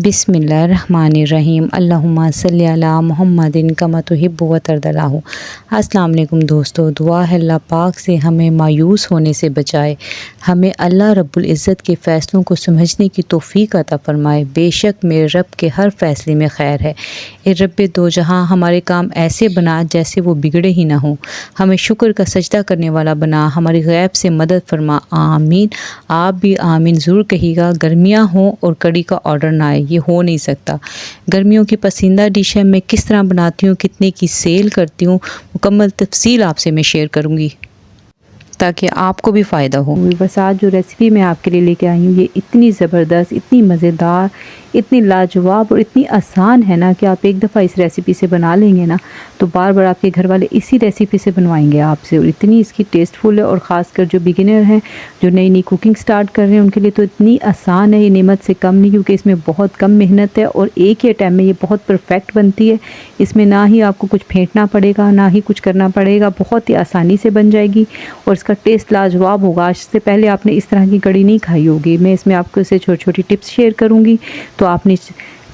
बिस्मिल्लाहिर्रहमानिर्रहीम अल्लाहुम्मा सल्ली अला मुहम्मदिन कमा तुहिब्बु व तर्दलाहु। अस्सलाम वालेकुम दोस्तों, दुआ है अल्लाह पाक से हमें मायूस होने से बचाए, हमें अल्लाह रब्बुल इज़्ज़त के फ़ैसलों को समझने की तौफ़ीक अता फ़रमाए। बेशक मेरे रब के हर फ़ैसले में खैर है। ए रब्बे दो जहां हमारे काम ऐसे बना जैसे वो बिगड़े ही ना हों, हमें शुक्र का सजदा करने वाला बना, हमारी गैब से मदद फरमा। आमीन। आप भी आमीन ज़रूर कहिएगा। गर्मियाँ हों और कड़ी का ऑर्डर ना आए, ये हो नहीं सकता। गर्मियों की पसंदीदा डिश है, मैं किस तरह बनाती हूँ, कितने की सेल करती हूँ, मुकम्मल तफसील आपसे मैं शेयर करूँगी ताकि आपको भी फ़ायदा हो। बस आज जो रेसिपी मैं आपके लिए लेके आई हूँ, ये इतनी ज़बरदस्त, इतनी मज़ेदार, इतनी लाजवाब और इतनी आसान है ना कि आप एक दफ़ा इस रेसिपी से बना लेंगे ना तो बार बार आपके घर वाले इसी रेसिपी से बनवाएंगे आपसे। और इतनी इसकी टेस्टफुल है, और ख़ासकर जो बिगिनर हैं, जो नई नई कुकिंग स्टार्ट कर रहे हैं, उनके लिए तो इतनी आसान है, ये नेमत से कम नहीं, क्योंकि इसमें बहुत कम मेहनत है और एक ही टाइम में ये बहुत परफेक्ट बनती है। इसमें ना ही आपको कुछ फेंटना पड़ेगा, ना ही कुछ करना पड़ेगा, बहुत ही आसानी से बन जाएगी और इसका टेस्ट लाजवाब होगा। आज से पहले आपने इस तरह की कड़ी नहीं खाई होगी। मैं इसमें आपको इससे छोटी छोटी टिप्स शेयर करूँगी, तो आपने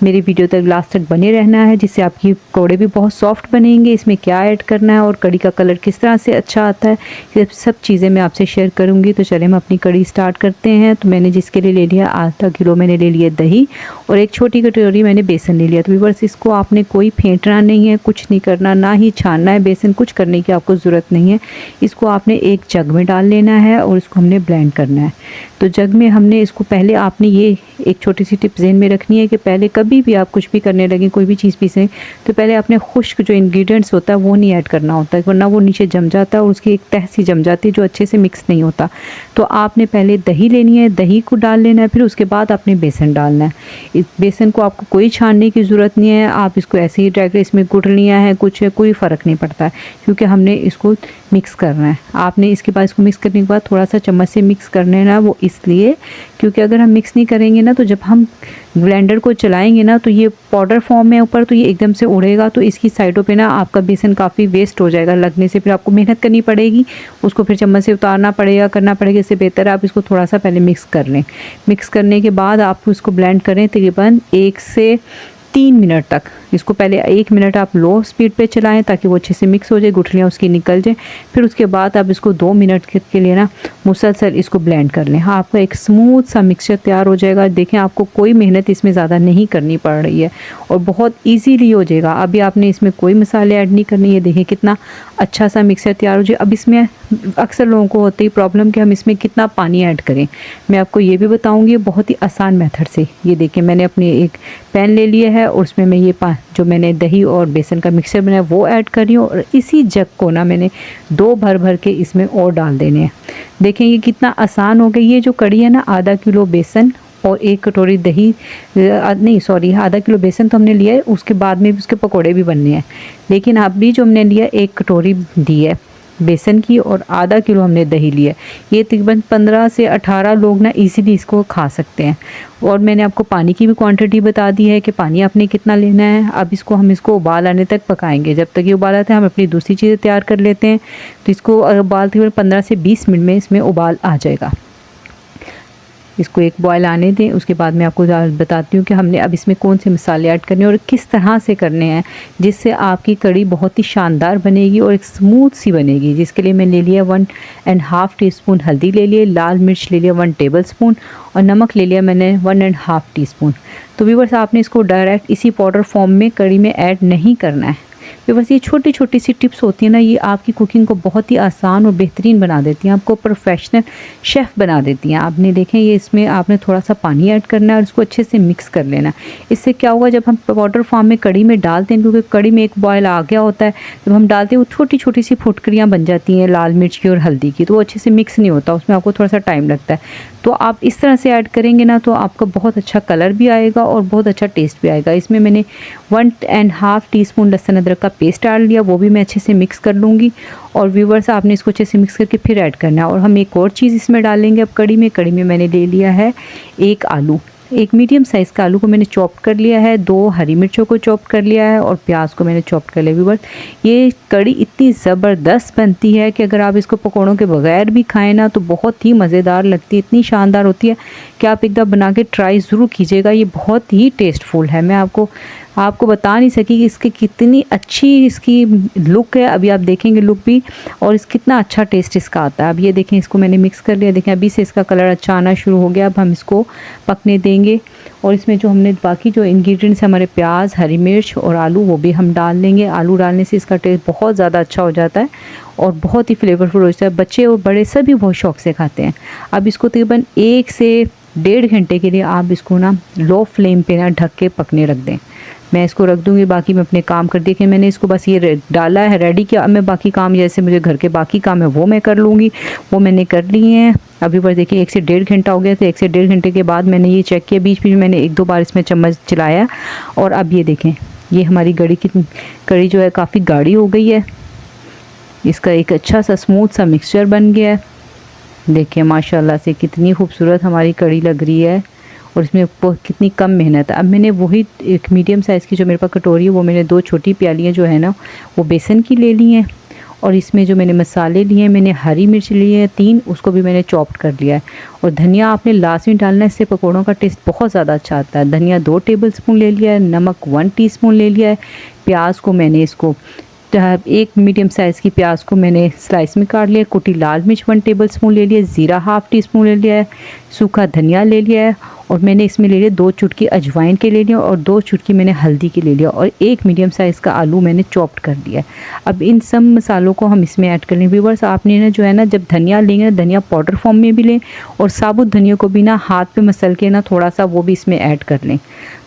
मेरी वीडियो तक लास्ट तक बने रहना है, जिससे आपकी पकौड़े भी बहुत सॉफ्ट बनेंगे। इसमें क्या ऐड करना है और कड़ी का कलर किस तरह से अच्छा आता है, ये सब चीज़ें मैं आपसे शेयर करूंगी। तो चलें हम अपनी कड़ी स्टार्ट करते हैं। तो मैंने जिसके लिए ले लिया आधा किलो मैंने ले लिया दही, और एक छोटी कटोरी मैंने बेसन ले लिया। तो व्यूअर्स, इसको आपने कोई फेंटना नहीं है, कुछ नहीं करना, ना ही छानना है बेसन, कुछ करने की आपको ज़रूरत नहीं है। इसको आपने एक जग में डाल लेना है और इसको हमने ब्लेंड करना है। तो जग में हमने इसको पहले, आपने ये एक छोटी सी टिप ज़हन में रखनी है कि पहले कभी भी आप कुछ भी करने लगे, कोई भी चीज़ पीसें, तो पहले आपने खुश्क जो इंग्रेडिएंट्स होता है वो नहीं ऐड करना होता है, वरना वो नीचे जम जाता है और उसकी एक तह सी जम जाती है जो अच्छे से मिक्स नहीं होता। तो आपने पहले दही लेनी है, दही को डाल लेना है, फिर उसके बाद आपने बेसन डालना है। इस बेसन को आपको कोई छानने की ज़रूरत नहीं है, आप इसको ऐसे ही डायरेक्ट, इसमें गुड़ लिया है कुछ है, कोई फ़र्क नहीं पड़ता है, क्योंकि हमने इसको मिक्स करना है। आपने इसके बाद इसको मिक्स करने के बाद थोड़ा सा चम्मच से मिक्स करना है ना, वो इसलिए क्योंकि अगर हम मिक्स नहीं करेंगे ना, तो जब हम ब्लेंडर को चलाएंगे ना, तो ये पाउडर फॉर्म में ऊपर, तो ये एकदम से उड़ेगा, तो इसकी साइडों पे ना आपका बेसन काफ़ी वेस्ट हो जाएगा लगने से, फिर आपको मेहनत करनी पड़ेगी, उसको फिर चम्मच से उतारना पड़ेगा, करना पड़ेगा। इससे बेहतर आप इसको थोड़ा सा पहले मिक्स कर लें। मिक्स करने के बाद आप उसको ब्लेंड करें तकरीबन 1 से 3 मिनट तक। इसको पहले 1 मिनट आप लो स्पीड पे चलाएं ताकि वो अच्छे से मिक्स हो जाए, गुठलियाँ उसकी निकल जाए। फिर उसके बाद आप इसको 2 मिनट के लिए ना मुसलसल इसको ब्लेंड कर लें। हाँ, आपका एक स्मूथ सा मिक्सचर तैयार हो जाएगा। देखें, आपको कोई मेहनत इसमें ज़्यादा नहीं करनी पड़ रही है और बहुत ईजीली हो जाएगा। अभी आपने इसमें कोई मसाले ऐड नहीं करनी है। देखें कितना अच्छा सा मिक्सचर तैयार हो जाए। अब इसमें अक्सर लोगों को होती है प्रॉब्लम कि हम इसमें कितना पानी ऐड करें। मैं आपको ये भी बताऊँगी बहुत ही आसान मेथड से। ये देखें, मैंने अपने एक पैन ले लिया है और उसमें मैं ये जो मैंने दही और बेसन का मिक्सचर बनाया वो ऐड कर रही हूँ, और इसी जग को ना मैंने 2 भर भर के इसमें और डाल देने हैं। देखें ये कितना आसान हो गई। ये जो कड़ी है ना, आधा किलो बेसन और 1 कटोरी दही, नहीं सॉरी, आधा किलो बेसन तो हमने लिया है, उसके बाद में भी उसके पकौड़े भी बनने हैं। लेकिन अभी जो हमने लिया 1 कटोरी दी है बेसन की और आधा किलो हमने दही लिया। ये तकरीबन 15 से 18 लोग ना इजीली इसको खा सकते हैं। और मैंने आपको पानी की भी क्वांटिटी बता दी है कि पानी आपने कितना लेना है। अब हम इसको उबाल आने तक पकाएंगे। जब तक ये उबाल आता है हम अपनी दूसरी चीज़ें तैयार कर लेते हैं। तो इसको उबालते हुए 15 से 20 मिनट में इसमें उबाल आ जाएगा। इसको एक बॉयल आने दें। उसके बाद मैं आपको बताती हूँ कि हमने अब इसमें कौन से मसाले ऐड करने हैं और किस तरह से करने हैं, जिससे आपकी कड़ी बहुत ही शानदार बनेगी और एक स्मूथ सी बनेगी। जिसके लिए मैं ले लिया 1.5 टीस्पून हल्दी ले लिए, लाल मिर्च ले लिया 1 टेबलस्पून, और नमक ले लिया मैंने 1.5 टीस्पून। तो व्यूअर्स, आपने इसको डायरेक्ट इसी पाउडर फॉर्म में कड़ी में ऐड नहीं करना है। तो बस ये छोटी छोटी सी टिप्स होती है ना, ये आपकी कुकिंग को बहुत ही आसान और बेहतरीन बना देती हैं, आपको प्रोफेशनल शेफ़ बना देती हैं। आपने देखें, ये इसमें आपने थोड़ा सा पानी ऐड करना है और इसको अच्छे से मिक्स कर लेना। इससे क्या होगा, जब हम पाउडर फॉर्म में कड़ी में डालते हैं, क्योंकि कड़ी में एक बॉयल आ गया होता है, जब हम डालते हैं वो छोटी छोटी सी फुटकरियाँ बन जाती हैं लाल मिर्च की और हल्दी की, तो वो अच्छे से मिक्स नहीं होता, उसमें आपको थोड़ा सा टाइम लगता है। तो आप इस तरह से ऐड करेंगे ना, तो आपका बहुत अच्छा कलर भी आएगा और बहुत अच्छा टेस्ट भी आएगा। इसमें मैंने 1.5 टीस्पून लहसुन अदरक का पेस्ट डाल लिया, वो भी मैं अच्छे से मिक्स कर लूँगी। और व्यूवर्स, आपने इसको अच्छे से मिक्स करके फिर ऐड करना है। और हम एक और चीज़ इसमें डालेंगे अब कड़ी में। मैंने ले लिया है 1 आलू। एक मीडियम साइज़ का आलू को मैंने चॉप कर लिया है, 2 हरी मिर्चों को चॉप कर लिया है और प्याज को मैंने चॉप कर लिया। व्यूअर्स, ये कड़ी इतनी ज़बरदस्त बनती है कि अगर आप इसको पकौड़ों के बगैर भी खाएं ना तो बहुत ही मज़ेदार लगती है, इतनी शानदार होती है कि आप एक बार बना के ट्राई ज़रूर कीजिएगा। ये बहुत ही टेस्टफुल है। मैं आपको बता नहीं सकी कि इसकी कितनी अच्छी इसकी लुक है। अभी आप देखेंगे लुक भी, और कितना अच्छा टेस्ट इसका आता है। अब ये देखें, इसको मैंने मिक्स कर लिया। देखें अभी से इसका कलर अच्छा आना शुरू हो गया। अब हम इसको पकने देंगे और इसमें जो हमने बाकी जो इंग्रेडिएंट्स हमारे प्याज, हरी मिर्च और आलू, वो भी हम डाल लेंगे। आलू डालने से इसका टेस्ट बहुत ज़्यादा अच्छा हो जाता है और बहुत ही फ्लेवरफुल हो जाता है। बच्चे और बड़े सभी बहुत शौक से खाते हैं। अब इसको तकरीबन 1 से 1.5 घंटे के लिए आप इसको ना लो फ्लेम पे ना ढक के पकने रख दें। मैं इसको रख दूँगी, बाकी मैं अपने काम कर देखिए मैंने इसको बस ये डाला है, रेडी किया। अब मैं बाकी काम जैसे मुझे घर के बाकी काम है वो मैं कर लूँगी, वो मैंने कर लिए हैं। अभी पर देखिए 1 से 1.5 घंटा हो गया। तो 1 से 1.5 घंटे के बाद मैंने ये चेक किया, बीच बीच में मैंने 1-2 बार इसमें चम्मच चलाया और अब ये देखें, ये हमारी कड़ी जो है काफ़ी गाढ़ी हो गई है। इसका एक अच्छा सा स्मूथ सा मिक्सचर बन गया है। देखिए माशाल्लाह से कितनी खूबसूरत हमारी कड़ी लग रही है और इसमें कितनी कम मेहनत है। अब मैंने वही एक मीडियम साइज़ की जो मेरे पास कटोरी है, वो मैंने 2 छोटी प्यालियाँ जो है ना वो बेसन की ले ली हैं और इसमें जो मैंने मसाले लिए हैं, मैंने हरी मिर्च लिए हैं 3, उसको भी मैंने चॉप्ड कर लिया है और धनिया आपने लास्ट में डालना है, इससे पकौड़ों का टेस्ट बहुत ज़्यादा अच्छा आता है। धनिया 2 टेबलस्पून ले लिया है, नमक 1 टीस्पून ले लिया है। प्याज को मैंने इसको एक मीडियम साइज़ की प्याज को मैंने स्लाइस में काट लिया। कुटी लाल मिर्च 1 टेबलस्पून ले लिया, ज़ीरा 1/2 टीस्पून ले लिया है, सूखा धनिया ले लिया है और मैंने इसमें ले लिया 2 चुटकी अजवाइन के ले लिया और 2 चुटकी मैंने हल्दी की ले लिया और 1 मीडियम साइज़ का आलू मैंने चॉप्ड कर दिया है। अब इन सब मसालों को हम इसमें ऐड कर लें। व्यूअर्स, आपने ना जो है ना जब धनिया लेंगे ना, धनिया पाउडर फॉर्म में भी लें और साबुत धनिया को भी ना हाथ पे मसल के ना थोड़ा सा वो भी इसमें ऐड कर लें।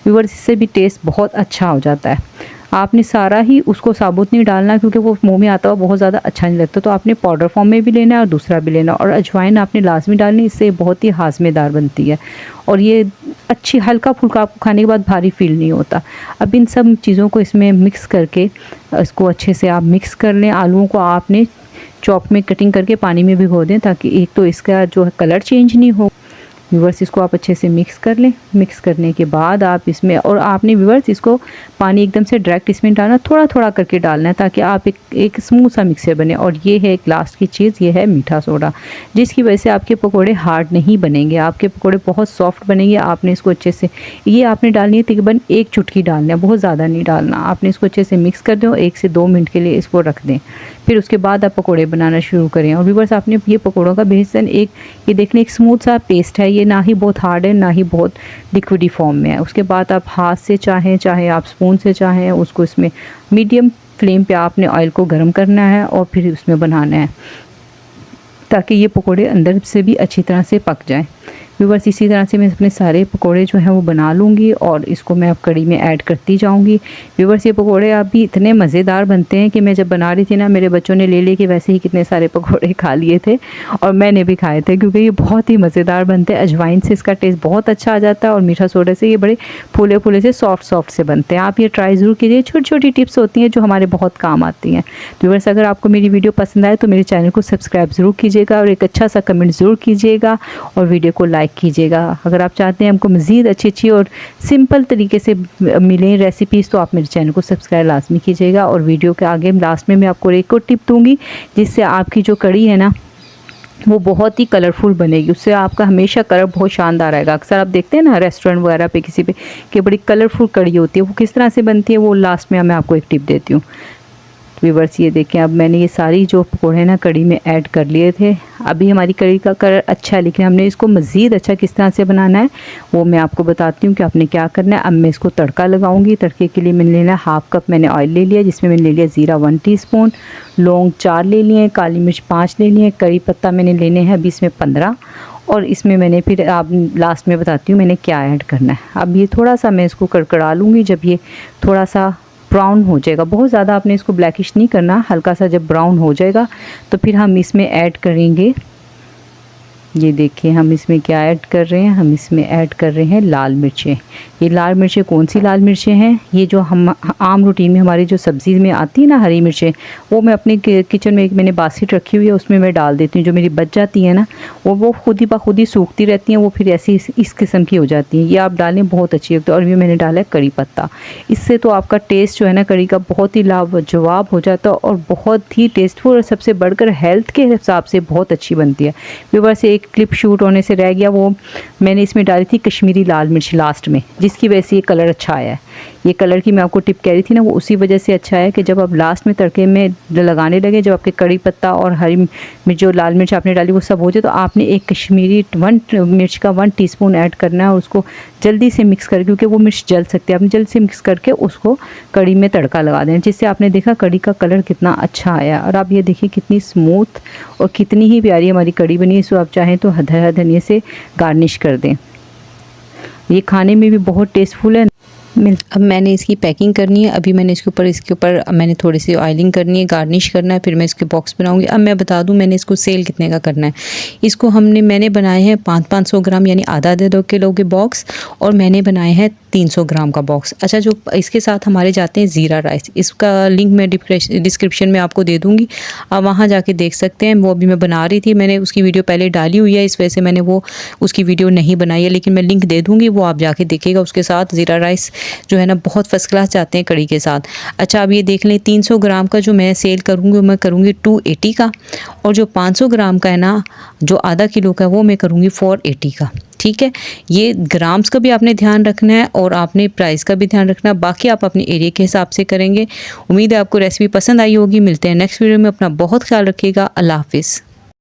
व्यूअर्स, इससे भी टेस्ट बहुत अच्छा हो जाता है। आपने सारा ही उसको साबुत नहीं डालना क्योंकि वो मुंह में आता हुआ बहुत ज़्यादा अच्छा नहीं लगता, तो आपने पाउडर फॉर्म में भी लेना है और दूसरा भी लेना और अजवाइन आपने लाजमी डालनी, इससे बहुत ही हाज़मेदार बनती है और ये अच्छी हल्का फुल्का आपको खाने के बाद भारी फील नहीं होता। अब इन सब चीज़ों को इसमें मिक्स करके इसको अच्छे से आप मिक्स कर लें। आलूओं को आपने चॉप में कटिंग करके पानी में भिगो दें ताकि एक तो इसका जो कलर चेंज नहीं हो। व्यूअर्स, इसको आप अच्छे से मिक्स कर लें। मिक्स करने के बाद आप इसमें और आपने व्यूअर्स इसको पानी एकदम से डायरेक्ट इसमें डालना, थोड़ा थोड़ा करके डालना है ताकि आप एक स्मूथ सा मिक्सचर बने। और ये है एक लास्ट की चीज़, ये है मीठा सोडा, जिसकी वजह से आपके पकोड़े हार्ड नहीं बनेंगे, आपके पकोड़े बहुत सॉफ्ट बनेंगे। आपने इसको अच्छे से ये आपने डालनी है तकरीबन 1 चुटकी डालना है, बहुत ज़्यादा नहीं डालना। आपने इसको अच्छे से मिक्स कर दें, 1 से 2 मिनट के लिए इसको रख दें, फिर उसके बाद आप पकोड़े बनाना शुरू करें। और व्यूअर्स, आपने ये पकोड़ों का बेसन ये देखने एक स्मूथ सा पेस्ट है, ये ना ही बहुत हार्ड है ना ही बहुत लिक्विडी फॉर्म में है। उसके बाद आप हाथ से चाहे आप स्पून से चाहें उसको इसमें मीडियम फ्लेम पे आपने ऑयल को गर्म करना है और फिर उसमें बनाना है ताकि ये पकोड़े अंदर से भी अच्छी तरह से पक जाएं। व्यूअर्स, इसी तरह से मैं अपने सारे पकोड़े जो हैं वो बना लूँगी और इसको मैं अब कड़ी में ऐड करती जाऊँगी। व्यूअर्स, ये पकोड़े अभी इतने मज़ेदार बनते हैं कि मैं जब बना रही थी ना, मेरे बच्चों ने ले के वैसे ही कितने सारे पकोड़े खा लिए थे और मैंने भी खाए थे क्योंकि ये बहुत ही मज़ेदार बनते हैं। अजवाइन से इसका टेस्ट बहुत अच्छा आ जाता है और मीठा सोडा से ये बड़े फूले फूले से सॉफ्ट से बनते हैं। आप ये ट्राई ज़रूर कीजिए, छोटी छोटी टिप्स होती हैं जो हमारे बहुत काम आती हैं। व्यूअर्स, अगर आपको मेरी वीडियो पसंद आए तो मेरे चैनल को सब्सक्राइब ज़रूर कीजिएगा और एक अच्छा सा कमेंट ज़रूर कीजिएगा और वीडियो को लाइक कीजिएगा। अगर आप चाहते हैं हमको मज़ीद अच्छी और सिंपल तरीके से मिलें रेसिपीज़ तो आप मेरे चैनल को सब्सक्राइब लाजमी कीजिएगा। और वीडियो के आगे लास्ट में मैं आपको एक और टिप दूंगी जिससे आपकी जो कड़ी है ना वो बहुत ही कलरफुल बनेगी, उससे आपका हमेशा कलर बहुत शानदार आएगा। अक्सर आप देखते हैं ना रेस्टोरेंट वगैरह पे किसी पे कि बड़ी कलरफुल कड़ी होती है, वो किस तरह से बनती है वो लास्ट में मैं आपको एक टिप देती हूँ। व्यूअर्स, ये देखें, अब मैंने ये सारी जो पकौड़े ना कड़ी में ऐड कर लिए थे। अभी हमारी कड़ी का कलर अच्छा है, लेकिन हमने इसको मज़ीद अच्छा किस तरह से बनाना है वो मैं आपको बताती हूँ कि आपने क्या करना है। अब मैं इसको तड़का लगाऊंगी। तड़के के लिए मैंने लेना 1/2 कप मैंने ऑयल ले लिया, जिसमें मैंने ले लिया ज़ीरा 1 टीस्पून, लौंग 4 ले लिए, काली मिर्च 5 ले लिए, कड़ी पत्ता मैंने लेने हैं 20 में 15 और इसमें मैंने फिर आप लास्ट में बताती हूँ मैंने क्या ऐड करना है। अब ये थोड़ा सा मैं इसको कड़कड़ा लूँगी। जब ये थोड़ा सा ब्राउन हो जाएगा, बहुत ज़्यादा आपने इसको ब्लैकिश नहीं करना, हल्का सा जब ब्राउन हो जाएगा तो फिर हम इसमें ऐड करेंगे ये देखिए हम इसमें क्या ऐड कर रहे हैं, हम इसमें ऐड कर रहे हैं लाल मिर्चें। ये लाल मिर्चें कौन सी लाल मिर्चें हैं, ये जो हम आम रूटीन में हमारी जो सब्ज़ी में आती है ना हरी मिर्चें, वो मैं अपने किचन में एक मैंने बास्केट रखी हुई है, उसमें मैं डाल देती हूँ। जो मेरी बच जाती है ना वो खुद ही खुद ही सूखती रहती हैं, वो फिर ऐसी इस किस्म की हो जाती हैं। ये आप डालें, बहुत अच्छी होती है। और ये मैंने डाला है कड़ी पत्ता, इससे तो आपका टेस्ट जो है ना कड़ी का बहुत ही लाजवाब हो जाता है और बहुत ही टेस्टफुल, और सबसे बढ़कर हेल्थ के हिसाब से बहुत अच्छी बनती है। व्यूअर्स एक क्लिप शूट होने से रह गया, वो मैंने इसमें डाली थी कश्मीरी लाल मिर्च लास्ट में, जिसकी वजह से ये कलर अच्छा आया है। ये कलर की मैं आपको टिप कह रही थी ना, वो उसी वजह से अच्छा है कि जब आप लास्ट में तड़के में लगाने लगे, जब आपके कड़ी पत्ता और हरी मिर्च जो लाल मिर्च आपने डाली वो सब हो जाए, तो आपने एक कश्मीरी 1 मिर्च का 1 टीस्पून ऐड करना है और उसको जल्दी से मिक्स कर, क्योंकि वो मिर्च जल सकती है। आपने जल्दी से मिक्स करके उसको कड़ी में तड़का लगा देना, जिससे आपने देखा कड़ी का कलर कितना अच्छा आया। और आप ये देखिए कितनी स्मूथ और कितनी ही प्यारी हमारी कड़ी बनी है। इसको आप चाहें तो हरा धनिया से गार्निश कर दें। ये खाने में भी बहुत टेस्टफुल है। अब मैंने इसकी पैकिंग करनी है। अभी मैंने इसके ऊपर मैंने थोड़ी सी ऑयलिंग करनी है, गार्निश करना है, फिर मैं इसके बॉक्स बनाऊंगी। अब मैं बता दूं मैंने इसको सेल कितने का करना है। इसको मैंने बनाए हैं 500 ग्राम यानी आधा 2 किलो के बॉक्स, और मैंने बनाए हैं 300 ग्राम का बॉक्स। अच्छा, जो इसके साथ हमारे जाते हैं ज़ीरा राइस, इसका लिंक मैं डिस्क्रिप्शन में आपको दे दूँगी, आप वहाँ जाके देख सकते हैं। वो अभी मैं बना रही थी, मैंने उसकी वीडियो पहले डाली हुई है, इस वजह से मैंने वो उसकी वीडियो नहीं बनाई है, लेकिन मैं लिंक दे दूँगी, वो आप जाके देखिएगा। उसके साथ ज़ीरा राइस जो है ना बहुत फर्स्ट क्लास जाते हैं कड़ी के साथ। अच्छा, अब ये देख लें 300 ग्राम का जो मैं सेल करूँगी मैं करूँगी 280 का, और जो 500 ग्राम का है ना जो आधा किलो का वो मैं करूँगी 480 का। ठीक है, ये ग्राम्स का भी आपने ध्यान रखना है और आपने प्राइस का भी ध्यान रखना है, बाकी आप अपने एरिया के हिसाब से करेंगे। उम्मीद है आपको रेसिपी पसंद आई होगी। मिलते हैं नेक्स्ट वीडियो में, अपना बहुत ख्याल रखिएगा। अल्लाह हाफिज़।